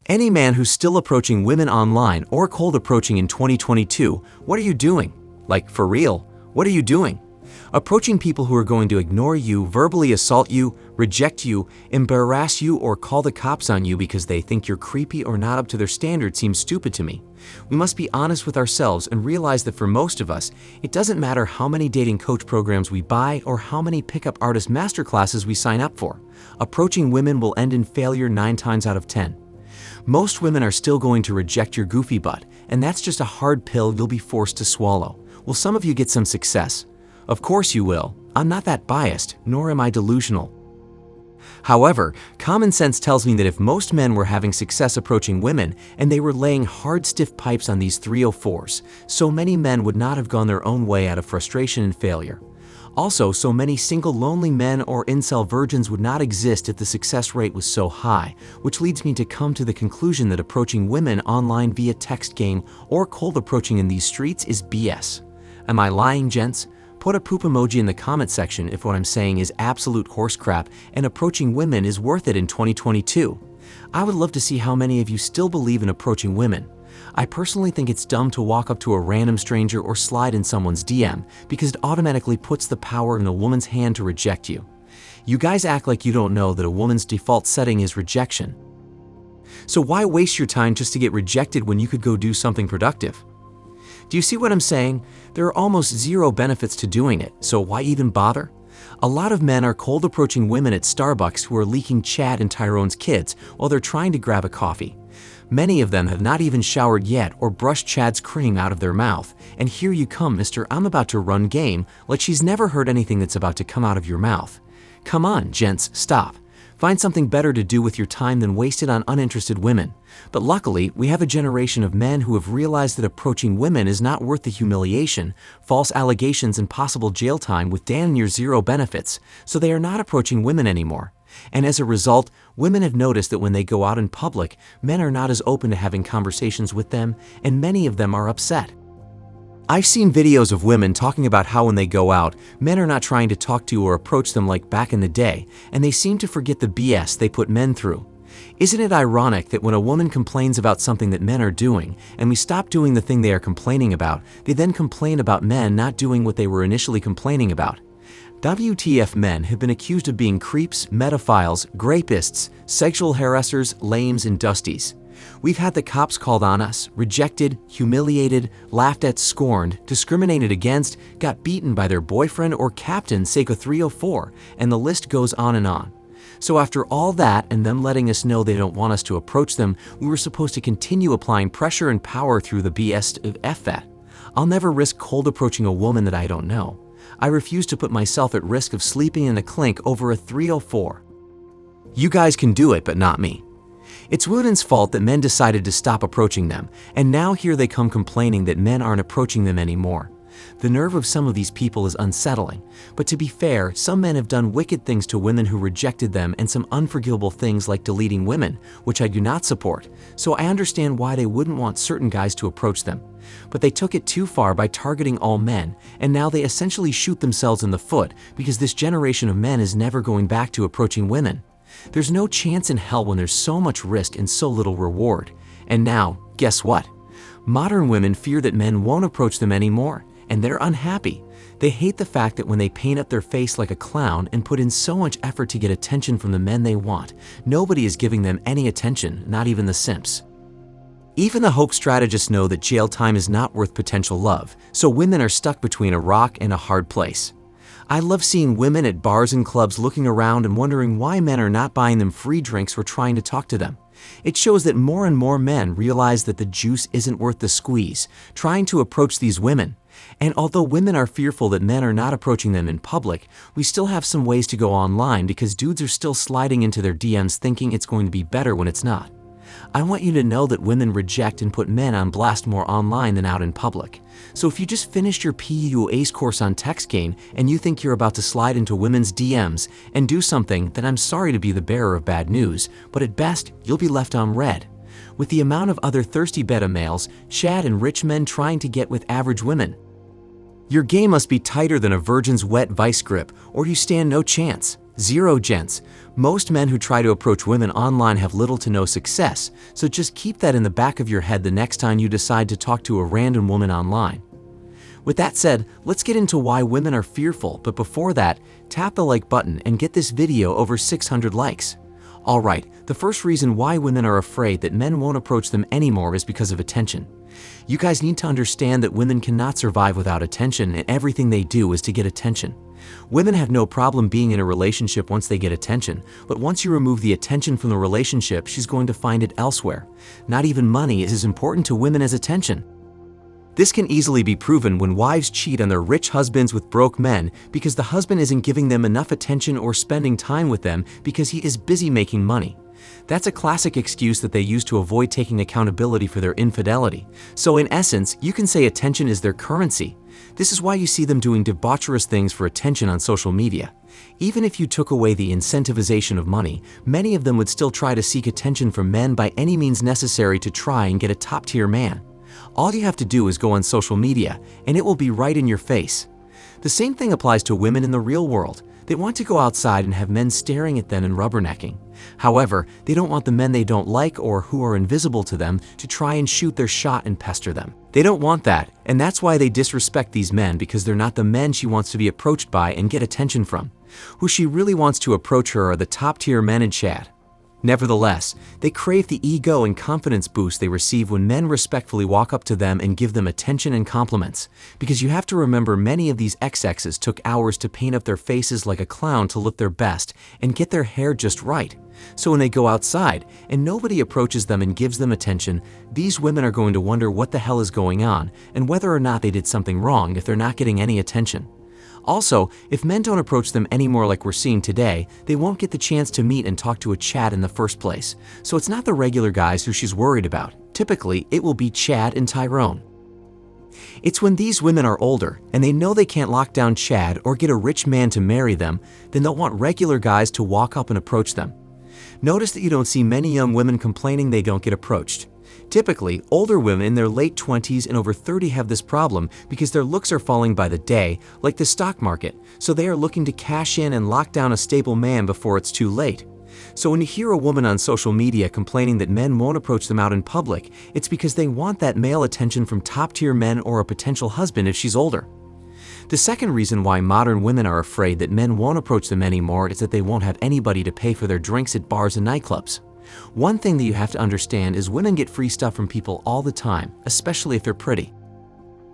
Any man who's still approaching women online or cold approaching in 2022, what are you doing? Like, for real, what are you doing? Approaching people who are going to ignore you, verbally assault you, reject you, embarrass you, or call the cops on you because they think you're creepy or not up to their standards seems stupid to me. We must be honest with ourselves and realize that for most of us, it doesn't matter how many dating coach programs we buy or how many pickup artist masterclasses we sign up for. Approaching women will end in failure 9 times out of 10. Most women are still going to reject your goofy butt, and that's just a hard pill you'll be forced to swallow. Will some of you get some success? Of course you will. I'm not that biased, nor am I delusional. However, common sense tells me that if most men were having success approaching women and they were laying hard, stiff pipes on these 304s, so many men would not have gone their own way out of frustration and failure. Also, so many single lonely men or incel virgins would not exist if the success rate was so high, which leads me to come to the conclusion that approaching women online via text game or cold approaching in these streets is BS. Am I lying, gents? Put a poop emoji in the comment section if what I'm saying is absolute horse crap and approaching women is worth it in 2022. I would love to see how many of you still believe in approaching women. I personally think it's dumb to walk up to a random stranger or slide in someone's DM because it automatically puts the power in a woman's hand to reject you. You guys act like you don't know that a woman's default setting is rejection. So why waste your time just to get rejected when you could go do something productive? Do you see what I'm saying? There are almost zero benefits to doing it, so why even bother? A lot of men are cold approaching women at Starbucks who are leaking Chad and Tyrone's kids while they're trying to grab a coffee. Many of them have not even showered yet or brushed Chad's cream out of their mouth, and here you come, Mr. I'm about to run game, like she's never heard anything that's about to come out of your mouth. Come on, gents, stop. Find something better to do with your time than waste it on uninterested women. But luckily, we have a generation of men who have realized that approaching women is not worth the humiliation, false allegations, and possible jail time with damn near zero benefits, so they are not approaching women anymore. And as a result, women have noticed that when they go out in public, men are not as open to having conversations with them, and many of them are upset. I've seen videos of women talking about how when they go out, men are not trying to talk to or approach them like back in the day, and they seem to forget the BS they put men through. Isn't it ironic that when a woman complains about something that men are doing, and we stop doing the thing they are complaining about, they then complain about men not doing what they were initially complaining about? WTF, men have been accused of being creeps, pedophiles, grapists, sexual harassers, lames, and dusties. We've had the cops called on us, rejected, humiliated, laughed at, scorned, discriminated against, got beaten by their boyfriend or captain Seiko 304, and the list goes on and on. So after all that and them letting us know they don't want us to approach them, we were supposed to continue applying pressure and power through the BS of F that. I'll never risk cold approaching a woman that I don't know. I refuse to put myself at risk of sleeping in a clink over a 304. You guys can do it, but not me. It's women's fault that men decided to stop approaching them, and now here they come complaining that men aren't approaching them anymore. The nerve of some of these people is unsettling, but to be fair, some men have done wicked things to women who rejected them and some unforgivable things like deleting women, which I do not support, so I understand why they wouldn't want certain guys to approach them. But they took it too far by targeting all men, and now they essentially shoot themselves in the foot because this generation of men is never going back to approaching women. There's no chance in hell when there's so much risk and so little reward. And now, guess what? Modern women fear that men won't approach them anymore, and they're unhappy. They hate the fact that when they paint up their face like a clown and put in so much effort to get attention from the men they want, nobody is giving them any attention, not even the simps. Even the hope strategists know that jail time is not worth potential love, so women are stuck between a rock and a hard place. I love seeing women at bars and clubs looking around and wondering why men are not buying them free drinks or trying to talk to them. It shows that more and more men realize that the juice isn't worth the squeeze, trying to approach these women. And although women are fearful that men are not approaching them in public, we still have some ways to go online because dudes are still sliding into their DMs thinking it's going to be better when it's not. I want you to know that women reject and put men on blast more online than out in public. So if you just finished your PU ACE course on text game and you think you're about to slide into women's DMs and do something, then I'm sorry to be the bearer of bad news, but at best, you'll be left on red. With the amount of other thirsty beta males, Chad and rich men trying to get with average women. Your game must be tighter than a virgin's wet vice grip, or you stand no chance. 0 Gents. Most men who try to approach women online have little to no success, so just keep that in the back of your head the next time you decide to talk to a random woman online. With that said, let's get into why women are fearful, but before that, tap the like button and get this video over 600 likes. Alright, the first reason why women are afraid that men won't approach them anymore is because of attention. You guys need to understand that women cannot survive without attention, and everything they do is to get attention. Women have no problem being in a relationship once they get attention, but once you remove the attention from the relationship, she's going to find it elsewhere. Not even money is as important to women as attention. This can easily be proven when wives cheat on their rich husbands with broke men because the husband isn't giving them enough attention or spending time with them because he is busy making money. That's a classic excuse that they use to avoid taking accountability for their infidelity. So in essence, you can say attention is their currency. This is why you see them doing debaucherous things for attention on social media. Even if you took away the incentivization of money, many of them would still try to seek attention from men by any means necessary to try and get a top-tier man. All you have to do is go on social media, and it will be right in your face. The same thing applies to women in the real world. They want to go outside and have men staring at them and rubbernecking. However, they don't want the men they don't like or who are invisible to them to try and shoot their shot and pester them. They don't want that, and that's why they disrespect these men, because they're not the men she wants to be approached by and get attention from. Who she really wants to approach her are the top-tier men in chat. Nevertheless, they crave the ego and confidence boost they receive when men respectfully walk up to them and give them attention and compliments, because you have to remember many of these XXs took hours to paint up their faces like a clown to look their best and get their hair just right. So when they go outside and nobody approaches them and gives them attention, these women are going to wonder what the hell is going on and whether or not they did something wrong if they're not getting any attention. Also, if men don't approach them anymore like we're seeing today, they won't get the chance to meet and talk to a Chad in the first place. So it's not the regular guys who she's worried about. Typically, it will be Chad and Tyrone. It's when these women are older and they know they can't lock down Chad or get a rich man to marry them, then they'll want regular guys to walk up and approach them. Notice that you don't see many young women complaining they don't get approached. Typically, older women in their late 20s and over 30 have this problem because their looks are falling by the day, like the stock market, so they are looking to cash in and lock down a stable man before it's too late. So when you hear a woman on social media complaining that men won't approach them out in public, it's because they want that male attention from top-tier men or a potential husband if she's older. The second reason why modern women are afraid that men won't approach them anymore is that they won't have anybody to pay for their drinks at bars and nightclubs. One thing that you have to understand is women get free stuff from people all the time, especially if they're pretty.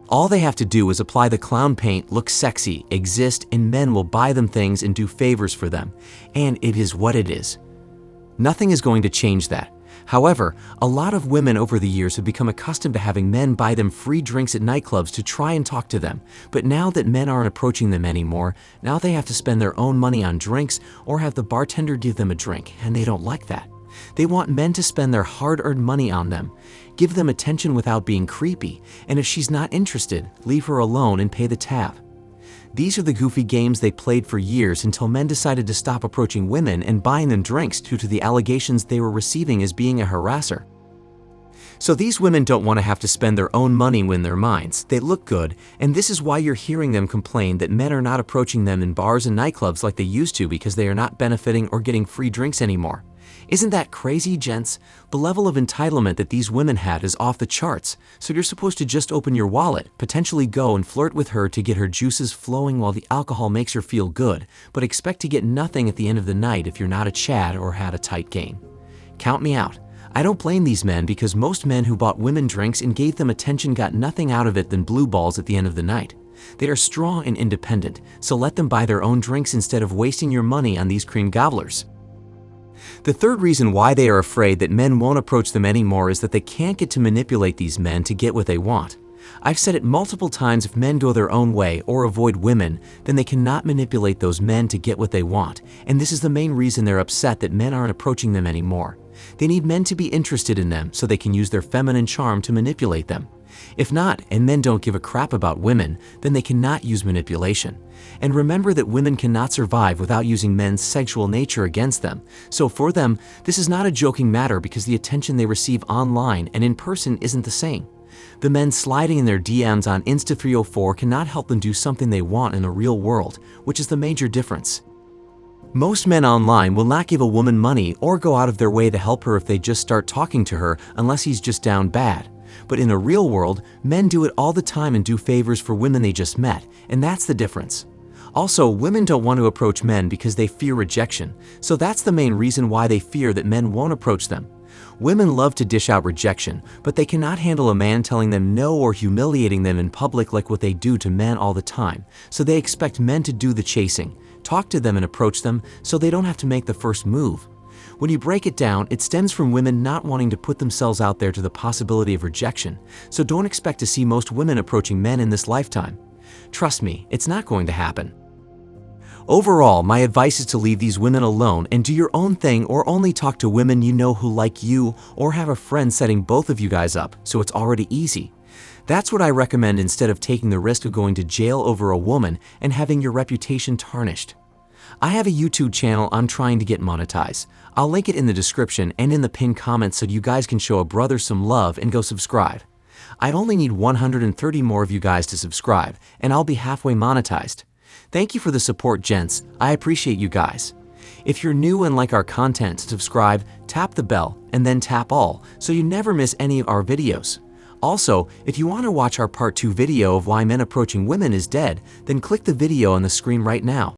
All they have to do is apply the clown paint, look sexy, exist, and men will buy them things and do favors for them. And it is what it is. Nothing is going to change that. However, a lot of women over the years have become accustomed to having men buy them free drinks at nightclubs to try and talk to them. But now that men aren't approaching them anymore, now they have to spend their own money on drinks or have the bartender give them a drink, and they don't like that. They want men to spend their hard-earned money on them, give them attention without being creepy, and if she's not interested, leave her alone and pay the tab. These are the goofy games they played for years until men decided to stop approaching women and buying them drinks due to the allegations they were receiving as being a harasser. So these women don't want to have to spend their own money win their minds. They look good, and this is why you're hearing them complain that men are not approaching them in bars and nightclubs like they used to because they are not benefiting or getting free drinks anymore. Isn't that crazy, gents? The level of entitlement that these women had is off the charts, so you're supposed to just open your wallet, potentially go and flirt with her to get her juices flowing while the alcohol makes her feel good, but expect to get nothing at the end of the night if you're not a Chad or had a tight game. Count me out. I don't blame these men because most men who bought women drinks and gave them attention got nothing out of it than blue balls at the end of the night. They are strong and independent, so let them buy their own drinks instead of wasting your money on these cream gobblers. The third reason why they are afraid that men won't approach them anymore is that they can't get to manipulate these men to get what they want. I've said it multiple times, if men go their own way or avoid women, then they cannot manipulate those men to get what they want, and this is the main reason they're upset that men aren't approaching them anymore. They need men to be interested in them so they can use their feminine charm to manipulate them. If not, and men don't give a crap about women, then they cannot use manipulation. And remember that women cannot survive without using men's sexual nature against them. So for them, this is not a joking matter because the attention they receive online and in person isn't the same. The men sliding in their DMs on Insta304 cannot help them do something they want in the real world, which is the major difference. Most men online will not give a woman money or go out of their way to help her if they just start talking to her unless he's just down bad. But in a real world, men do it all the time and do favors for women they just met, and that's the difference. Also, women don't want to approach men because they fear rejection, so that's the main reason why they fear that men won't approach them. Women love to dish out rejection, but they cannot handle a man telling them no or humiliating them in public like what they do to men all the time, so they expect men to do the chasing, talk to them and approach them so they don't have to make the first move. When you break it down, it stems from women not wanting to put themselves out there to the possibility of rejection, so don't expect to see most women approaching men in this lifetime. Trust me, it's not going to happen. Overall, my advice is to leave these women alone and do your own thing, or only talk to women you know who like you, or have a friend setting both of you guys up so it's already easy. That's what I recommend instead of taking the risk of going to jail over a woman and having your reputation tarnished. I have a YouTube channel I'm trying to get monetized. I'll link it in the description and in the pinned comments so you guys can show a brother some love and go subscribe. I only need 130 more of you guys to subscribe, and I'll be halfway monetized. Thank you for the support, gents. I appreciate you guys. If you're new and like our content, subscribe, tap the bell, and then tap all so you never miss any of our videos. Also, if you want to watch our part 2 video of why men approaching women is dead, then click the video on the screen right now.